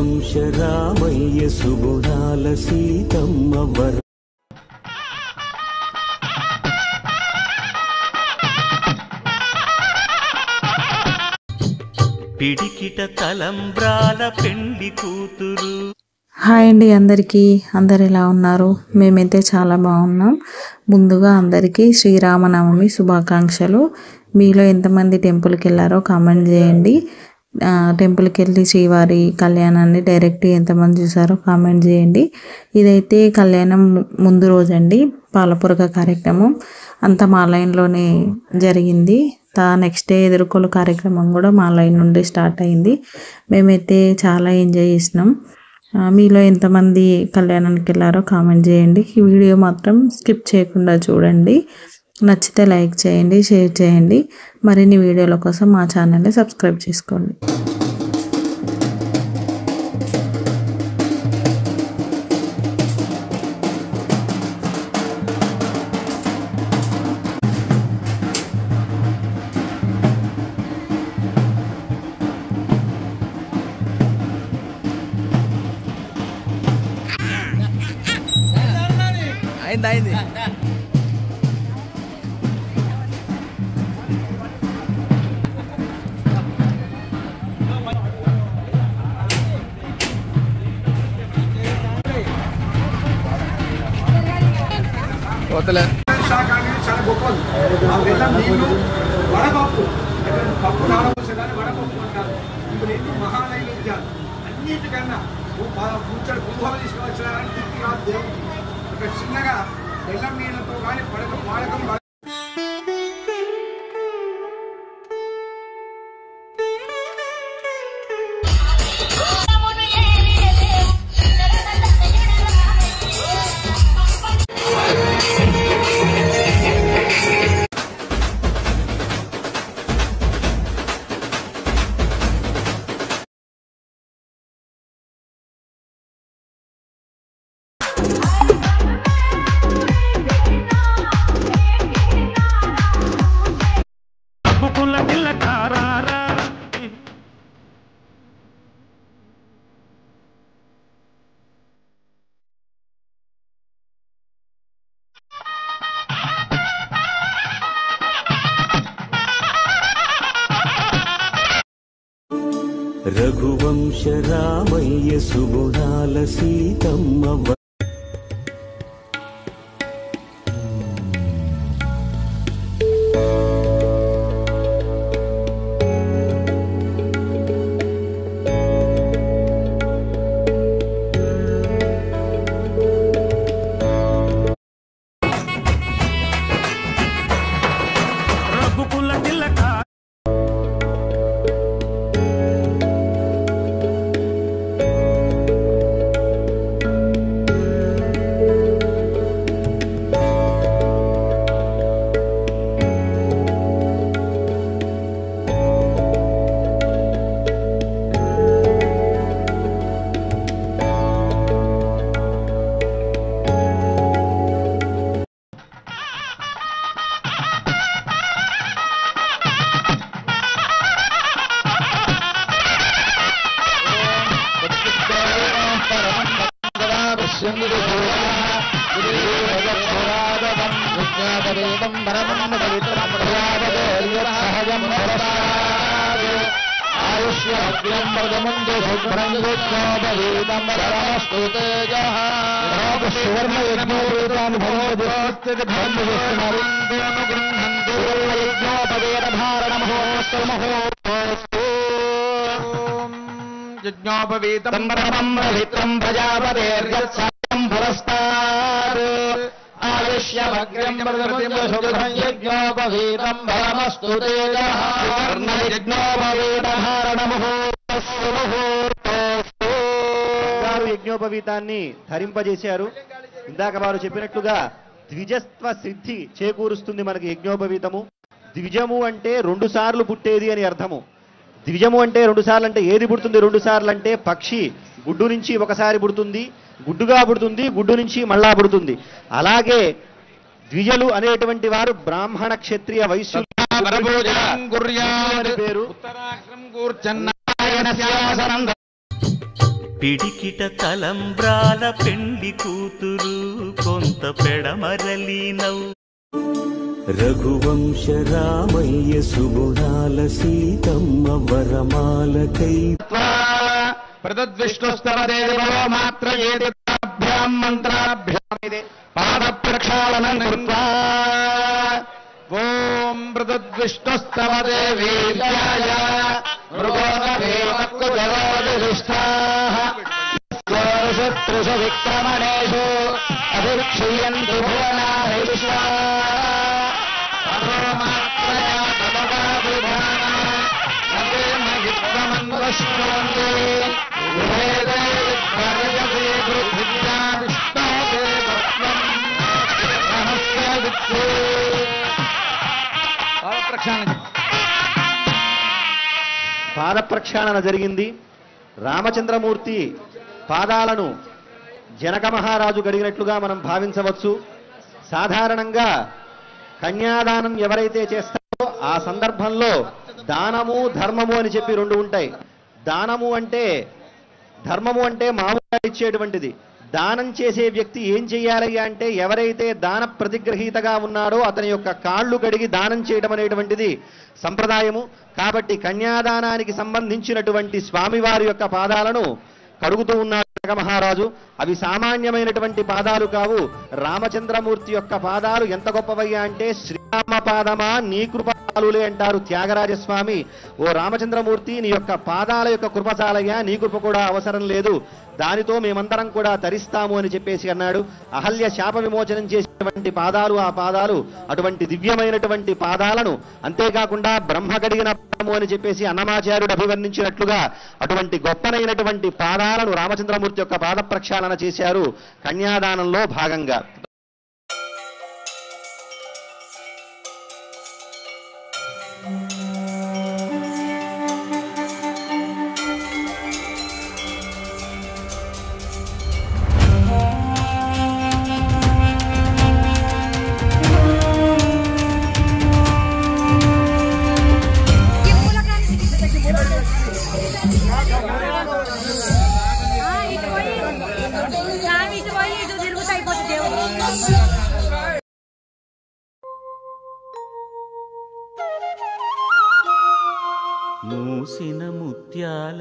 రఘువంశ రామయ్య సుగుణాల సీతమ్మ వర పిడికిట తలంబ్రాల పెండి కూతురు. హాయ్ అండి, అందరు ఎలా ఉన్నారు? మేమైతే చాలా బాగున్నాం. ముందుగా అందరికీ శ్రీరామనవమి శుభాకాంక్షలు. మీలో ఎంతమంది టెంపుల్కి వెళ్ళారో కామెంట్ చేయండి. టెంపుల్కి వెళ్ళి శ్రీవారి కళ్యాణాన్ని డైరెక్ట్ ఎంతమంది చూసారో కామెంట్ చేయండి. ఇదైతే కళ్యాణం ముందు రోజండి, పాలపురక కార్యక్రమం అంతా మా లైన్లోనే జరిగింది. నెక్స్ట్ డే ఎదుర్కొలు కార్యక్రమం కూడా మా లైన్ నుండి స్టార్ట్ అయింది. మేమైతే చాలా ఎంజాయ్ చేసినాం. మీలో ఎంతమంది కళ్యాణానికి వెళ్ళారో కామెంట్ చేయండి. ఈ వీడియో మాత్రం స్కిప్ చేయకుండా చూడండి. నచ్చితే లైక్ చేయండి, షేర్ చేయండి. మరిన్ని వీడియోల కోసం మా ఛానల్ని సబ్స్క్రైబ్ చేసుకోండి. అయింది పోతలే చాలా గొప్పది. ఆ బెల్లం నీళ్ళు వడపప్పు, పప్పు నానవలసిన కానీ వడపప్పు అంటారు. ఇప్పుడు ఎన్ని మహానైవేద్యాలు అన్నిటికన్నా కూర్చొని పులిహోర తీసుకువచ్చారని తిరిగి రాదు దేవుడికి. ఇక్కడ చిన్నగా బెల్లం నీళ్ళతో కానీ వాడకం రఘువంశ రామయ్య సుగుణాల సీతమ్మ వర యజ్ఞోపవీతం పరమం ప్రజాపతేర్యత్సాయం పురస్తాద్ ఆయుష్యమగ్రం ప్రతిమశుభం యజ్ఞోపవీతం పరమస్తు తేజః యజ్ఞోపవీతాన్ని ధరింపజేశారు. ఇందాక వారు చెప్పినట్లుగా ద్విజత్వ సిద్ధి చేకూరుస్తుంది మనకి యజ్ఞోపవీతము. ద్విజము అంటే 2 సార్లు పుట్టేది అని అర్థము. ద్విజము అంటే 2 సార్లు అంటే ఏది పుడుతుంది? 2 సార్లు అంటే పక్షి గుడ్డు నుంచి ఒకసారి పుడుతుంది, గుడ్డుగా పుడుతుంది, గుడ్డు నుంచి మళ్ళా పుడుతుంది. అలాగే ద్విజలు అనేటువంటి వారు బ్రాహ్మణ క్షత్రియ వైశ్యులు పేరు. పిడికిట తలంబ్రాల పెండి కూతురు కొంత పెడమరలీనవు రఘువంశ రామయ్య సుగుణాల సీతమ్మ వరమాలకై ప్రతద్విష్ణుస్తవదేవో మాత్ర ఏదిభ్యాం మంత్రాభ్యాం పాద ప్రక్షాళనం కృత్వా ఓం ప్రతద్విష్ణుస్తవదేవీర్యాయ మృగోదేవకుజరోదిష్టాః శత్రుష విక్రమణేషు అభిక్షీయంతు భువనాని విశ్వా పాద ప్రక్షాళన జరిగింది. రామచంద్రమూర్తి పాదాలను జనక మహారాజు గడిగినట్లుగా మనం భావించవచ్చు. సాధారణంగా కన్యాదానం ఎవరైతే చేస్తారో ఆ సందర్భంలో దానము ధర్మము అని చెప్పి రెండు ఉంటాయి. దానము అంటే ధర్మము అంటే మామూలుగా ఇచ్చేటువంటిది. దానం చేసే వ్యక్తి ఏం చేయాలి అంటే ఎవరైతే దాన ప్రతిగ్రహీతగా ఉన్నాడో అతని యొక్క కాళ్ళు కడిగి దానం చేయడం అనేటువంటిది సంప్రదాయము. కాబట్టి కన్యాదానానికి సంబంధించినటువంటి స్వామివారి యొక్క పాదాలను కడుగుతూ ఉన్నాడు జనక మహారాజు. అవి సామాన్యమైనటువంటి పాదాలు కావు. రామచంద్రమూర్తి యొక్క పాదాలు ఎంత గొప్పవయ్యా అంటే శ్రీరామ పాదమా నీ కృపచాలులే అంటారు త్యాగరాజస్వామి. ఓ రామచంద్రమూర్తి, నీ యొక్క పాదాల యొక్క కృప చాలయ్యా, నీ కృప కూడా అవసరం లేదు, దానితో మేమందరం కూడా తరిస్తాము అని చెప్పేసి అన్నాడు. అహల్య శాప విమోచనం చేసినటువంటి పాదాలు ఆ పాదాలు. అటువంటి దివ్యమైనటువంటి పాదాలను, అంతేకాకుండా బ్రహ్మ కడిగిన పాదము అని చెప్పేసి అన్నమాచార్యుడు అభివర్ణించినట్లుగా అటువంటి గొప్పనైనటువంటి పాదాలను రామచంద్రమూర్తి యొక్క పాద ప్రక్షాళన చేశారు కన్యాదానంలో భాగంగా. మూసిన ముత్యాల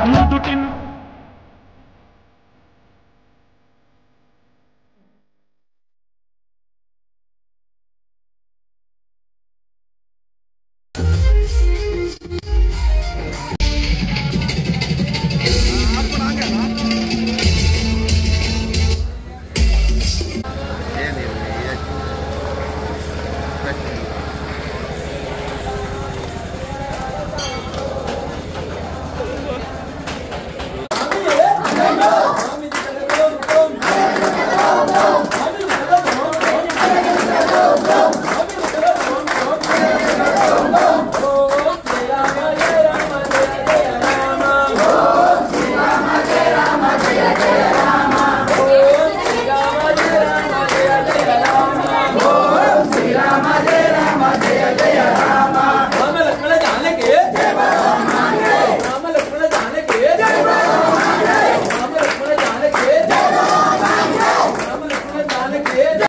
నుదుటిన్